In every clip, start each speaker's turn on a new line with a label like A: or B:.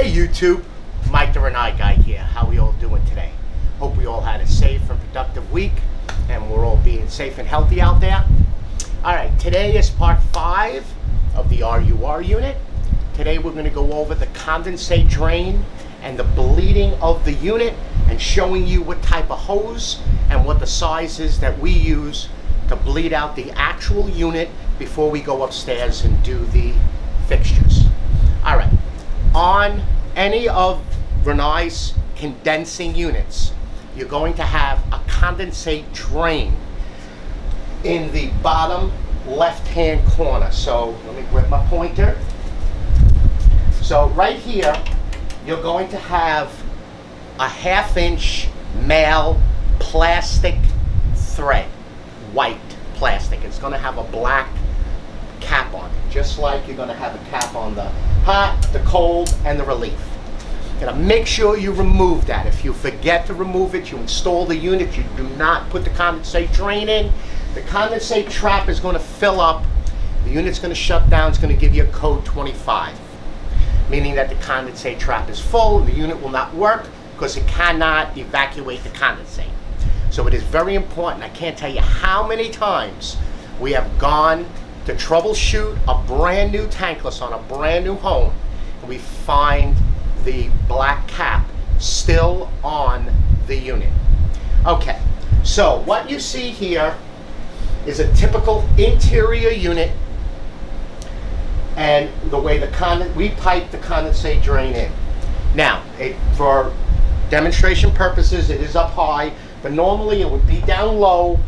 A: Hey YouTube, Mike the Rinnai guy here. How we all doing today? Hope we all had a safe and productive week and we're all being safe and healthy out there. Alright, today is part 5 of the RUR unit. Today we're going to go over the condensate drain and the bleeding of the unit and showing you what type of hose and what the size is that we use to bleed out the actual unit before we go upstairs and do the fixtures. Alright. On any of Rinnai's condensing units, you're going to have a condensate drain in the bottom left-hand corner. So let me grab my pointer. So right here, you're going to have a 1/2 inch male plastic thread, white plastic. It's going to have a black cap on it, just like you're going to have a cap on the hot, the cold, and the relief. You're going to make sure you remove that. If you forget to remove it, you install the unit, you do not put the condensate drain in, the condensate trap is going to fill up, the unit's going to shut down, it's going to give you a code 25, meaning that the condensate trap is full, the unit will not work because it cannot evacuate the condensate. So it is very important. I can't tell you how many times we have gone to troubleshoot a brand new tankless on a brand new home, and we find the black cap still on the unit. Okay, so what you see here is a typical interior unit, and the way we pipe the condensate drain in. Now, for demonstration purposes, it is up high, but normally it would be down low.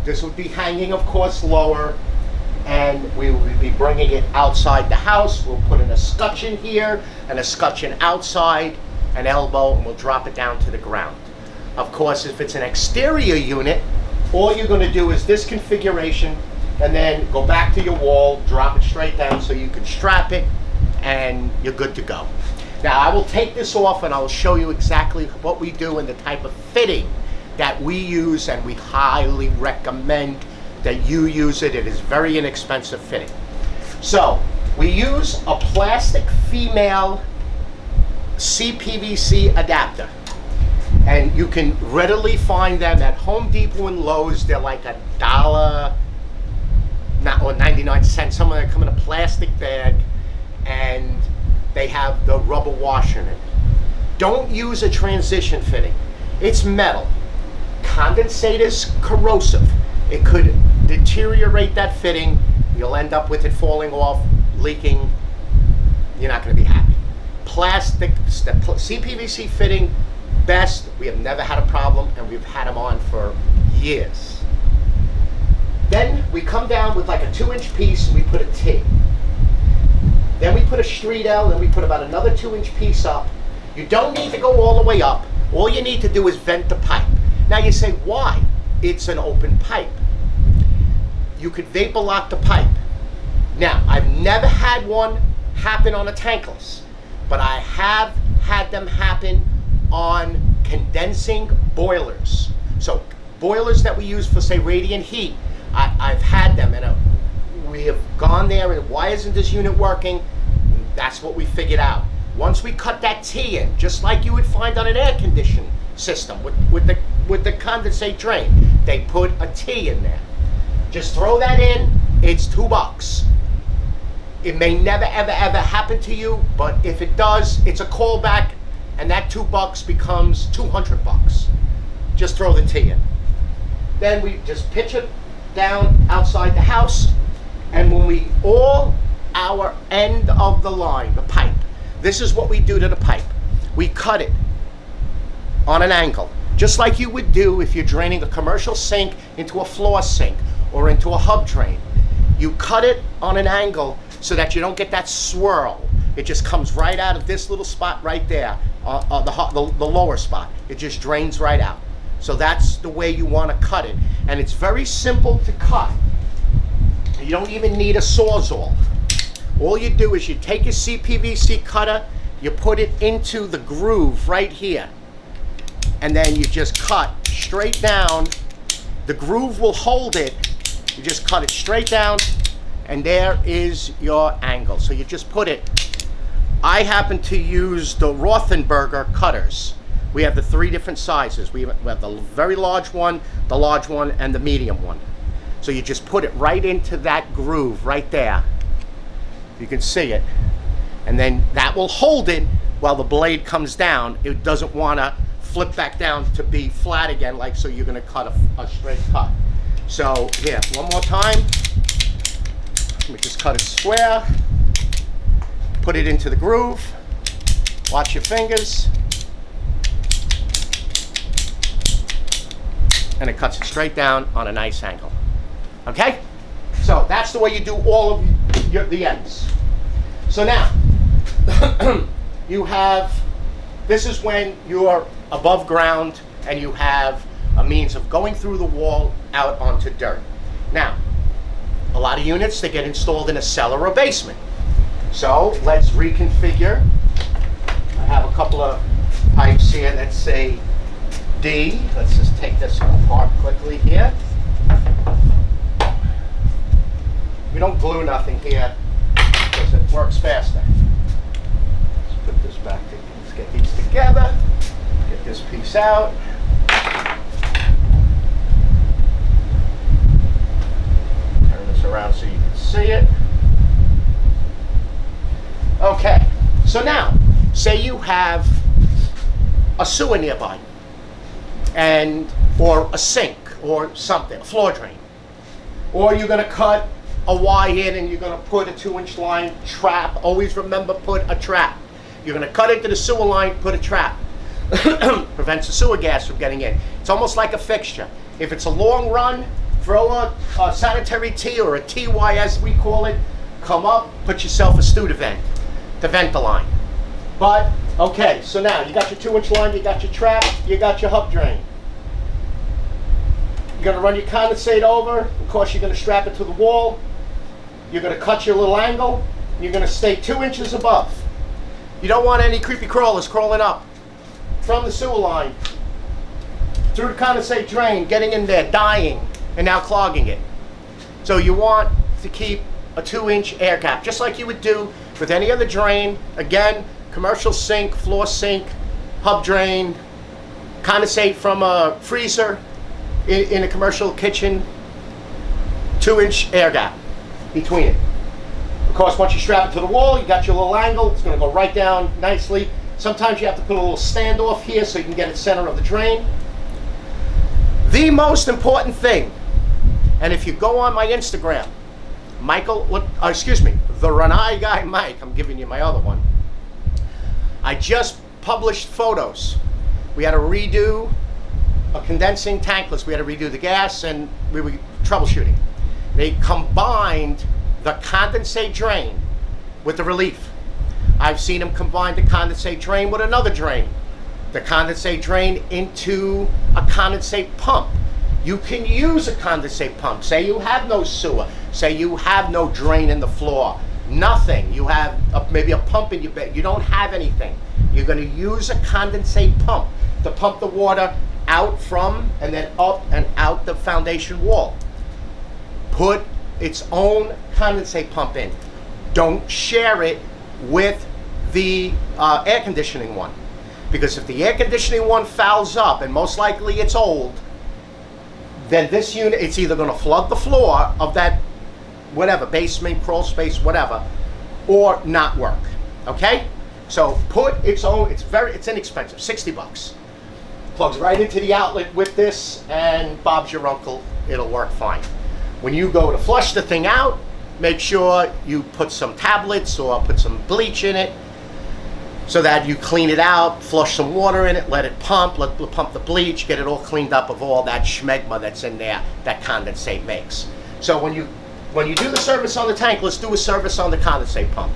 A: This would be hanging, of course, lower, and we will be bringing it outside the house. We'll put an escutcheon here, an escutcheon outside, an elbow, and we'll drop it down to the ground. Of course, if it's an exterior unit, all you're going to do is this configuration, and then go back to your wall, drop it straight down so you can strap it, and you're good to go. Now, I will take this off and I'll show you exactly what we do and the type of fitting that we use, and we highly recommend that you use it. It is very inexpensive fitting. So we use a plastic female CPVC adapter, and you can readily find them at Home Depot and Lowe's. They're like $1 or 99 cents. Some of them come in a plastic bag, and they have the rubber washer in it. Don't use a transition fitting. It's metal. Condensate is corrosive. It could deteriorate that fitting. You'll end up with it falling off, leaking. You're not going to be happy. Plastic, CPVC fitting, best. We have never had a problem, and we've had them on for years. Then we come down with like a 2-inch piece, and we put a T. Then we put a street L, then we put about another 2-inch piece up. You don't need to go all the way up. All you need to do is vent the pipe. Now you say, why? It's an open pipe. You could vapor lock the pipe. Now, I've never had one happen on a tankless, but I have had them happen on condensing boilers. So boilers that we use for, say, radiant heat, I've had them, and we have gone there, and why isn't this unit working? That's what we figured out. Once we cut that T in, just like you would find on an air conditioning system with the condensate drain, they put a T in there. Just throw that in. It's $2. It may never ever happen to you, but if it does, it's a callback, and that $2 becomes $200. Just throw the T in. Then we just pitch it down outside the house, and when all our end of the line, the pipe, this is what we do to the pipe. We cut it on an angle, just like you would do if you're draining a commercial sink into a floor sink or into a hub drain. You cut it on an angle so that you don't get that swirl. It just comes right out of this little spot right there, the lower spot. It just drains right out. So that's the way you want to cut it. And it's very simple to cut. You don't even need a Sawzall. All you do is you take your CPVC cutter, you put it into the groove right here, and then you just cut straight down. The groove will hold it. You just cut it straight down, and there is your angle. So you just put it I happen to use the Rothenberger cutters. We have the 3 different sizes. We have the very large one, and the medium one. So you just put it right into that groove right there. You can see it. And then that will hold it while the blade comes down. It doesn't want to flip back down to be flat again, like so you're going to cut a straight cut. So here, one more time. Let me just cut it square. Put it into the groove. Watch your fingers. And it cuts it straight down on a nice angle. Okay? So that's the way you do all of the ends. So now, you have, this is when you're above ground and you have a means of going through the wall out onto dirt. Now, a lot of units, they get installed in a cellar or basement. So let's reconfigure. I have a couple of pipes here that say D. Let's just take this apart quickly here. We don't glue nothing here because it works faster. Let's put this back together. Let's get these together. Get this piece out. Turn this around so you can see it. Okay, so now, say you have a sewer nearby, or a sink, or something, a floor drain. Or you're gonna cut a Y in and you're gonna put a 2-inch line trap. Always remember, put a trap. You're gonna cut into the sewer line, put a trap. Prevents the sewer gas from getting in. It's almost like a fixture. If it's a long run, throw a sanitary T or a TY as we call it, come up, put yourself a Studer vent to vent the line. But, okay, so now you got your 2-inch line, you got your trap, you got your hub drain. You're gonna run your condensate over. Of course, you're gonna strap it to the wall. You're gonna cut your little angle. You're gonna stay 2 inches above. You don't want any creepy crawlers crawling up from the sewer line through the condensate drain, getting in there, dying, and now clogging it. So you want to keep a 2-inch air gap, just like you would do with any other drain. Again, commercial sink, floor sink, hub drain, condensate from a freezer in a commercial kitchen, 2-inch air gap between it. Of course, once you strap it to the wall, you got your little angle. It's going to go right down nicely. Sometimes you have to put a little standoff here so you can get it center of the drain. The most important thing, and if you go on my Instagram, the Rinnai guy Mike, I'm giving you my other one. I just published photos. We had to redo a condensing tankless. We had to redo the gas, and we were troubleshooting. They combined the condensate drain with the relief. I've seen them combine the condensate drain with another drain. The condensate drain into a condensate pump. You can use a condensate pump. Say you have no sewer. Say you have no drain in the floor. Nothing. You have maybe a pump in your bed. You don't have anything. You're going to use a condensate pump to pump the water out from and then up and out the foundation wall. Put its own condensate pump in. Don't share it with the air conditioning one. Because if the air conditioning one fouls up, and most likely it's old, then this unit, it's either going to flood the floor of that whatever, basement, crawl space, whatever, or not work. Okay? So put its own, it's inexpensive, 60 bucks. Plugs right into the outlet with this, and Bob's your uncle, it'll work fine. When you go to flush the thing out, make sure you put some tablets or put some bleach in it so that you clean it out, flush some water in it, let it pump, pump the bleach, get it all cleaned up of all that schmegma that's in there that condensate makes. So when you do the service on the tankless, do a service on the condensate pump.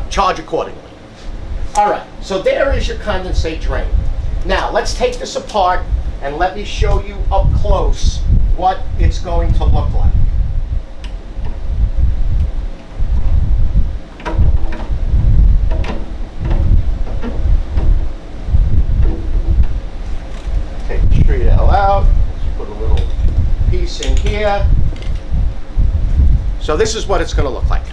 A: Charge accordingly. All right, so there is your condensate drain. Now let's take this apart and let me show you up close what it's going to look like. Take the street L out. Let's put a little piece in here. So this is what it's going to look like.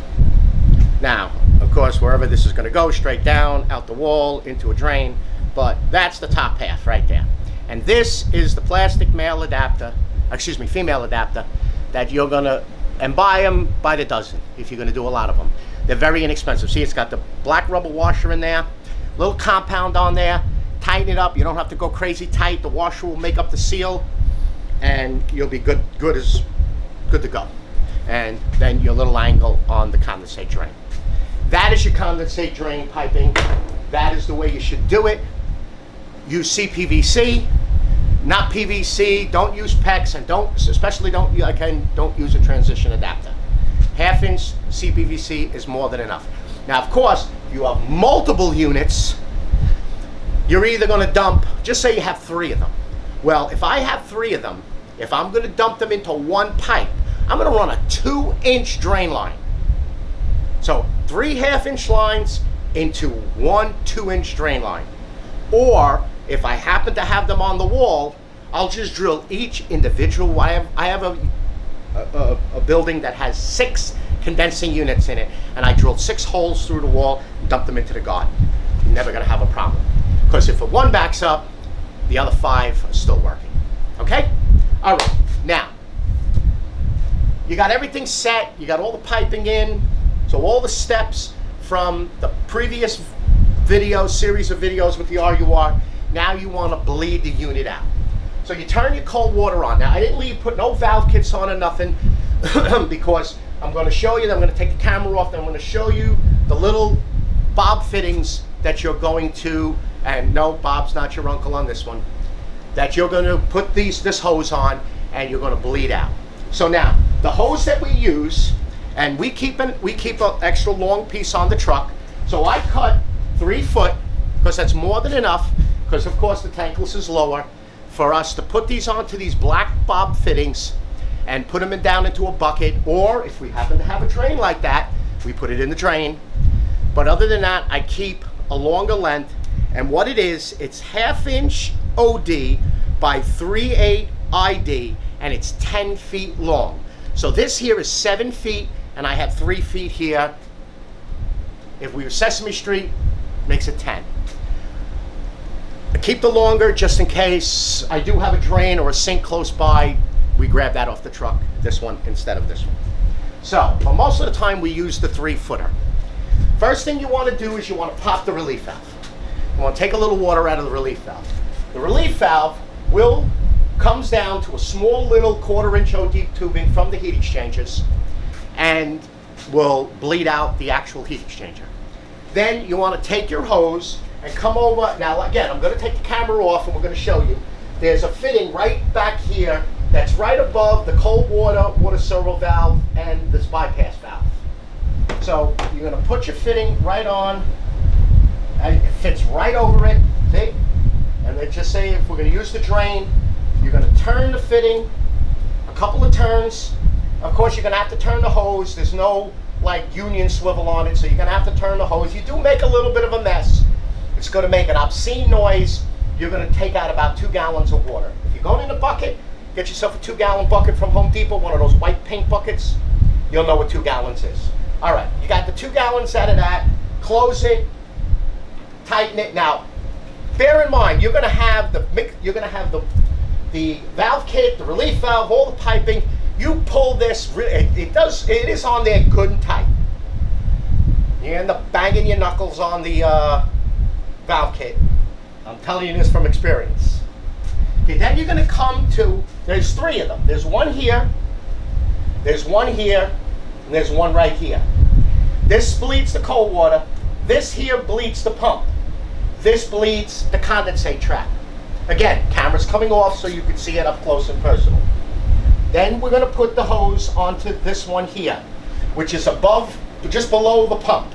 A: Now, of course, course, wherever this is going to go, straight down, out the wall, into a drain. But that's the top half right there. And this is the plastic female adapter that you're going to, and buy them by the dozen if you're going to do a lot of them. They're very inexpensive. See, it's got the black rubber washer in there, little compound on there. Tighten it up. You don't have to go crazy tight. The washer will make up the seal, and you'll be good to go. And then your little angle on the condensate drain. That is your condensate drain piping. That is the way you should do it. Use CPVC, not PVC. Don't use PEX, and don't use a transition adapter. 1/2 inch CPVC is more than enough. Now, of course, if you have multiple units, you're either going to dump, just say you have 3 of them. Well, if I have 3 of them, if I'm going to dump them into one pipe, I'm going to run a 2-inch drain line. So 3 1/2 inch lines into one 2-inch drain line. Or if I happen to have them on the wall, I'll just drill each individual. I have a building that has 6 condensing units in it, and I drilled 6 holes through the wall and dumped them into the garden. You're never going to have a problem. Because if one backs up, the other 5 are still working. Okay? All right. Now, you got everything set. You got all the piping in. So all the steps from the previous series of videos with the RUR, now you want to bleed the unit out. So you turn your cold water on. Now, I didn't put no valve kits on or nothing because I'm going to show you, I'm going to take the camera off, then I'm going to show you the little bob fittings that you're going to, and no, Bob's not your uncle on this one, that you're going to put this hose on and you're going to bleed out. So now, the hose that we use, and we keep an extra long piece on the truck. So I cut 3 foot, because that's more than enough, because of course the tankless is lower, for us to put these onto these black bob fittings and put them down into a bucket, or if we happen to have a drain like that, we put it in the drain. But other than that, I keep a longer length, and what it is, it's 1/2 inch OD by 3/8 ID, and it's 10 feet long. So this here is 7 feet, and I have 3 feet here. If we were Sesame Street, makes it 10. I keep the longer just in case I do have a drain or a sink close by. We grab that off the truck, this one instead of this one. So, but most of the time we use the 3-footer. First thing you want to do is you want to pop the relief valve. You want to take a little water out of the relief valve. The relief valve comes down to a small little 1/4 inch OD tubing from the heat exchangers and will bleed out the actual heat exchanger. Then you want to take your hose and come over. Now again, I'm going to take the camera off and we're going to show you. There's a fitting right back here that's right above the cold water servo valve and this bypass valve. So you're going to put your fitting right on, and it fits right over it, see? And then just say if we're going to use the drain, you're going to turn the fitting a couple of turns. Of course, you're going to have to turn the hose. There's no like union swivel on it, so you're going to have to turn the hose. You do make a little bit of a mess. It's going to make an obscene noise. You're going to take out about 2 gallons of water. If you're going in a bucket, get yourself a 2-gallon bucket from Home Depot, one of those white paint buckets. You'll know what 2 gallons is. All right, you got the 2 gallons out of that. Close it, tighten it. Now, bear in mind, you're going to have the valve kit, the relief valve, all the piping. You pull this, it is on there good and tight. You end up banging your knuckles on the valve kit. I'm telling you this from experience. Okay, then you're going to come to, there's 3 of them. There's one here, there's one here, and there's one right here. This bleeds the cold water. This here bleeds the pump. This bleeds the condensate trap. Again, camera's coming off so you can see it up close and personal. Then we're going to put the hose onto this one here, which is above, just below the pump.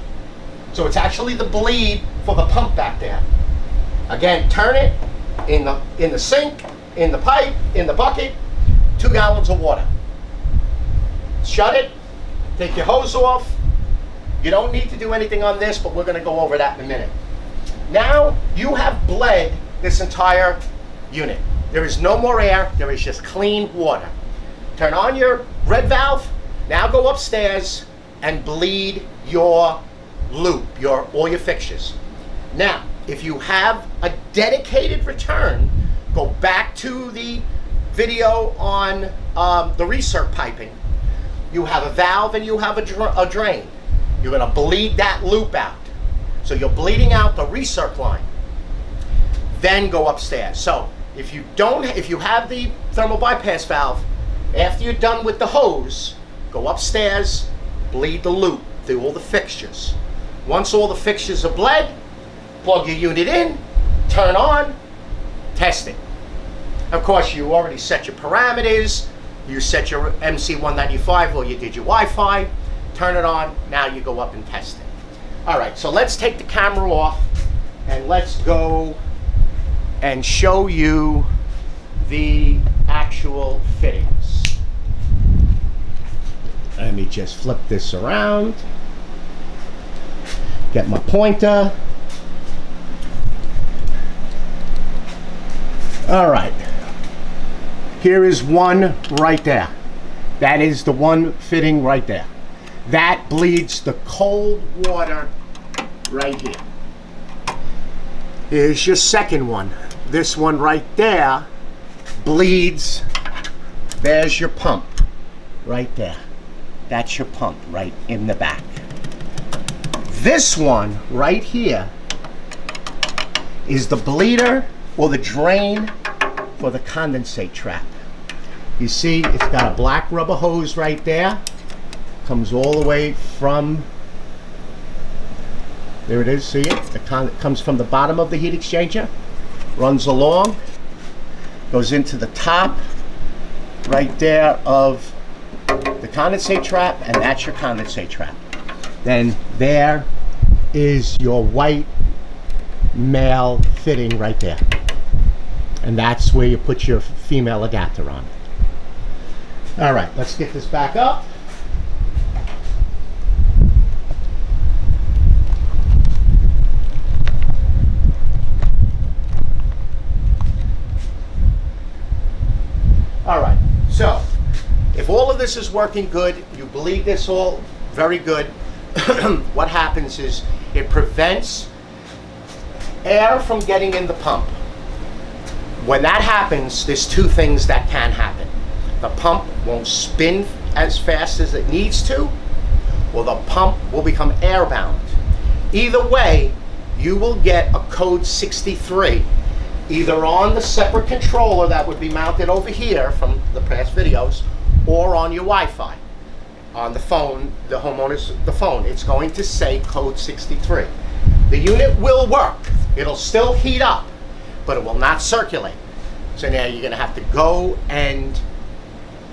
A: So it's actually the bleed for the pump back there. Again, turn it in the sink, in the pipe, in the bucket, 2 gallons of water. Shut it, take your hose off. You don't need to do anything on this, but we're going to go over that in a minute. Now you have bled this entire unit. There is no more air, there is just clean water. Turn on your red valve, now go upstairs and bleed your loop all your fixtures. Now, if you have a dedicated return, go back to the video on the recirc piping. You have a valve and you have a drain. You're going to bleed that loop out. So you're bleeding out the recirc line. Then go upstairs. So if you have the thermal bypass valve, after you're done with the hose, go upstairs, bleed the loop through all the fixtures. Once all the fixtures are bled, plug your unit in, turn on, test it. Of course, you already set your parameters, you set your MC195 or you did your Wi-Fi, turn it on, now you go up and test it. All right, so let's take the camera off and let's go and show you the actual fittings. Let me just flip this around, get my pointer. All right, here is one right there. That is the one fitting right there. That bleeds the cold water right here. Here's your second one. This one right there bleeds. There's your pump right there. That's your pump right in the back. This one right here is the bleeder or the drain for the condensate trap. You see, it's got a black rubber hose right there. Comes all the way from, there it is, see it? It comes from the bottom of the heat exchanger, runs along, goes into the top right there of the condensate trap, and that's your condensate trap. Then there is your white male fitting right there. And that's where you put your female adapter on. All right, let's get this back up. All right, so if all of this is working good, you bleed this all very good, what happens is it prevents air from getting in the pump. When that happens, there's two things that can happen. The pump won't spin as fast as it needs to, or the pump will become airbound. Either way, you will get a code 63 either on the separate controller that would be mounted over here from the past videos, or on your Wi-Fi. On the phone, the homeowner's the phone, it's going to say code 63. The unit will work. It'll still heat up, but it will not circulate. So now you're going to have to go and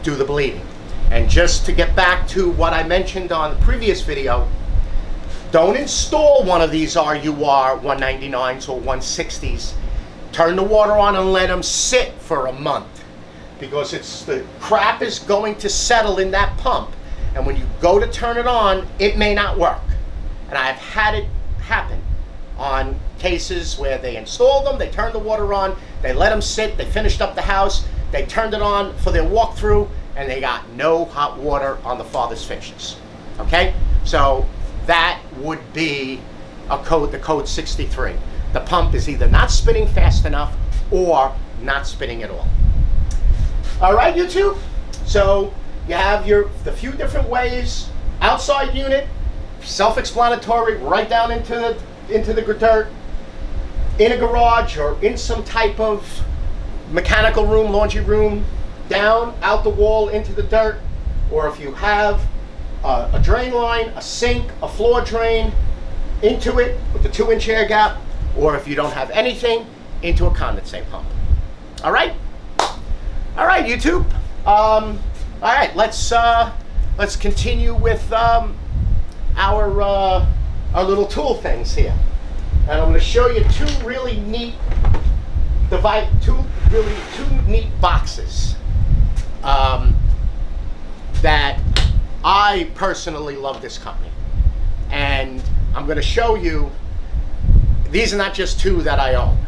A: do the bleeding. And just to get back to what I mentioned on the previous video, don't install one of these RUR 199s or 160s. Turn the water on and let them sit for a month, because the crap is going to settle in that pump, and when you go to turn it on, it may not work. And I've had it happen on cases where they installed them, they turned the water on, they let them sit, they finished up the house, they turned it on for their walkthrough, and they got no hot water on the farthest fixtures. Okay, so that would be the code 63. The pump is either not spinning fast enough or not spinning at all. All right, YouTube. So you have the few different ways. Outside unit, self-explanatory, right down into the dirt. In a garage or in some type of mechanical room, laundry room, down, out the wall, into the dirt. Or if you have a drain line, a sink, a floor drain, into it with the 2-inch air gap. Or if you don't have anything, into a condensate pump. All right? All right, YouTube. All right, let's continue with our little tool things here. And I'm going to show you two neat boxes that I personally love this company. And I'm going to show you, these are not just two that I own.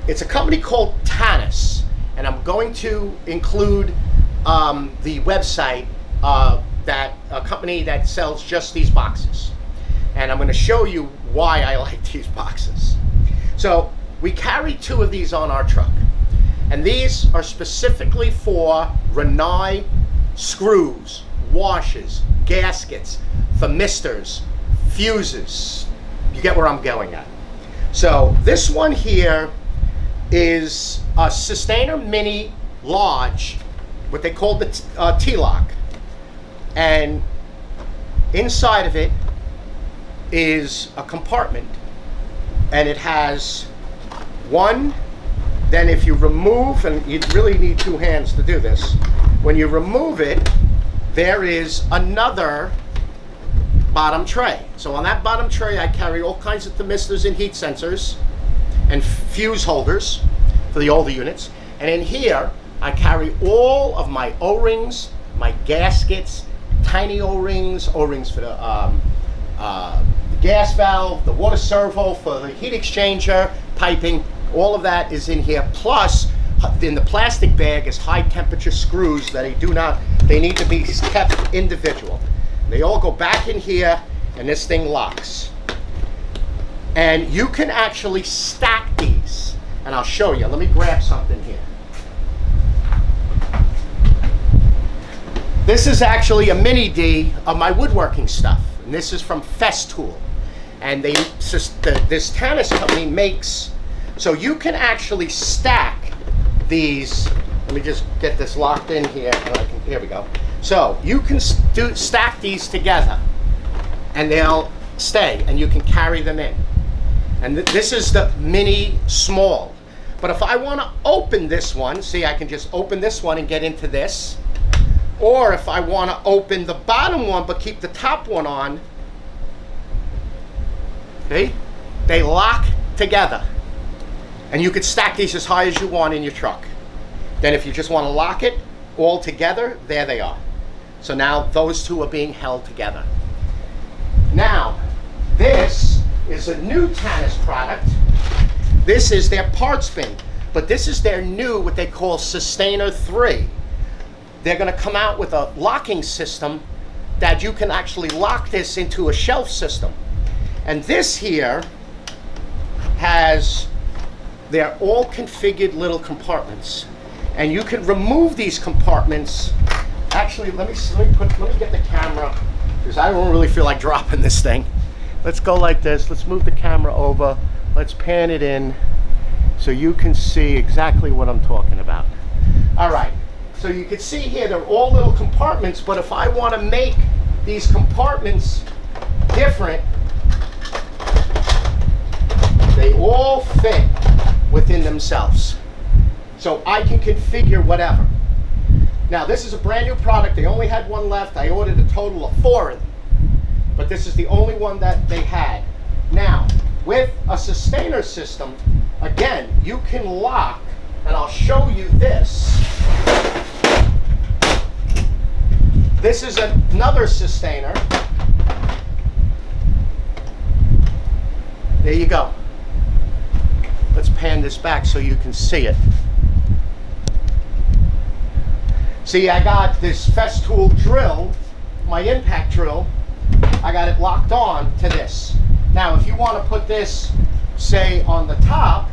A: It's a company called Tankless, and I'm going to include the website, that a company that sells just these boxes. And I'm going to show you why I like these boxes. So we carry 2 of these on our truck. And these are specifically for Rinnai screws, washers, gaskets, thermistors, fuses. You get where I'm going at. So this one here is a Sustainer Mini Large, what they call the T-lock. And inside of it is a compartment. And it has one, then if you remove, and you really need 2 hands to do this, when you remove it, there is another bottom tray. So on that bottom tray, I carry all kinds of thermistors and heat sensors and fuse holders for the older units. And in here, I carry all of my O-rings, my gaskets, tiny O-rings for the gas valve, the water servo for the heat exchanger, piping, all of that is in here. Plus, in the plastic bag is high temperature screws that they need to be kept individual. They all go back in here and this thing locks. And you can actually stack these. And I'll show you. Let me grab something here. This is actually a mini D of my woodworking stuff. And this is from Festool. And this Tankless company makes, so you can actually stack these. Let me just get this locked in here. Here we go. So you can stack these together and they'll stay and you can carry them in. And this is the mini small. But if I want to open this one, see, I can just open this one and get into this. Or if I want to open the bottom one but keep the top one on, see, they lock together. And you could stack these as high as you want in your truck. Then if you just want to lock it all together, there they are. So now those 2 are being held together. Now, this is a new Tankless product. This is their parts bin, but this is their new, what they call Sustainer 3. They're going to come out with a locking system that you can actually lock this into a shelf system. And this here they're all configured little compartments. And you can remove these compartments. Actually, let me get the camera, because I don't really feel like dropping this thing. Let's go like this. Let's move the camera over. Let's pan it in so you can see exactly what I'm talking about. All right. So you can see here, they're all little compartments, but if I want to make these compartments different, they all fit within themselves. So I can configure whatever. Now this is a brand new product. They only had one left. I ordered a total of 4 of them. But this is the only one that they had. Now, with a Sustainer system, again, you can lock, and I'll show you this. This is another Sustainer. There you go. Let's pan this back so you can see it. See, I got this Festool drill, my impact drill. I got it locked on to this. Now, if you want to put this, say, on the top,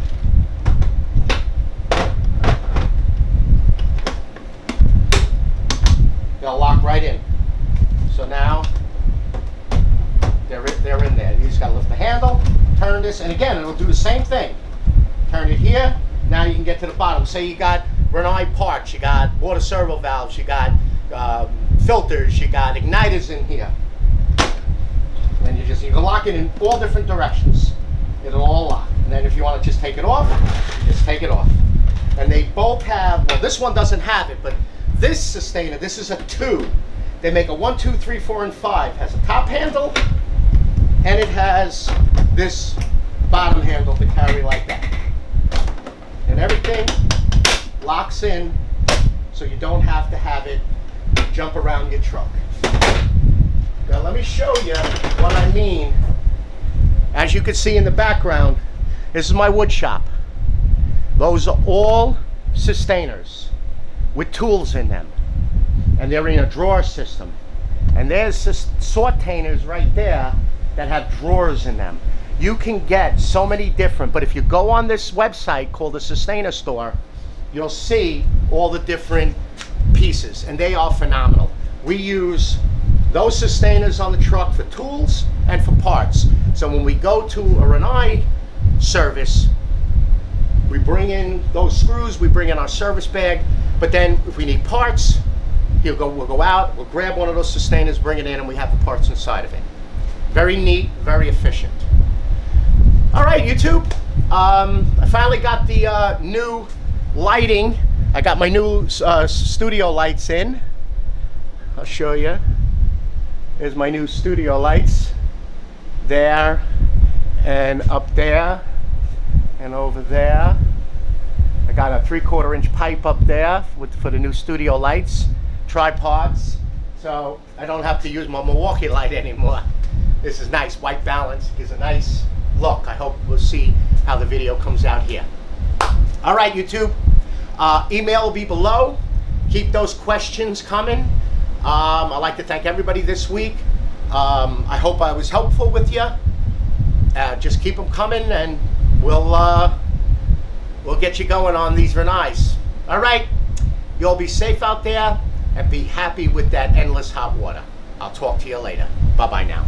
A: they'll lock right in. So now they're in there. You just got to lift the handle, turn this, and again, it'll do the same thing. Turn it here. Now you can get to the bottom. Say you got Rinnai parts, you got water servo valves, you got filters, you got igniters in here. And you can lock it in all different directions. It'll all lock. And then if you want to just take it off, you just take it off. And they both have, well, this one doesn't have it, but this Sustainer, this is a 2. They make a 1, 2, 3, 4, and 5. It has a top handle, and it has this bottom handle to carry like that. And everything locks in, so you don't have to have it jump around your truck. Now let me show you what I mean. As you can see in the background, this is my wood shop. Those are all Sustainers with tools in them. And they're in a drawer system. And there's sortainers right there that have drawers in them. You can get so many different, but if you go on this website called the Sustainer Store, you'll see all the different pieces, and they are phenomenal. We use those Sustainers on the truck for tools and for parts. So when we go to a Rinnai service, we bring in those screws, we bring in our service bag, but then if we need parts, we'll go out, we'll grab one of those Sustainers, bring it in, and we have the parts inside of it. Very neat, very efficient. All right, YouTube, I finally got the new lighting. I got my new studio lights in. I'll show you. There's my new studio lights. There, and up there, and over there. I got a 3/4 inch pipe up there for the new studio lights, tripods, so I don't have to use my Milwaukee light anymore. This is nice, white balance, gives a nice look. I hope we'll see how the video comes out here. All right, YouTube, email will be below. Keep those questions coming. I'd like to thank everybody this week. I hope I was helpful with you. Just keep them coming, and we'll get you going on these Rinnais. All right, you'll be safe out there and be happy with that endless hot water. I'll talk to you later. Bye-bye now.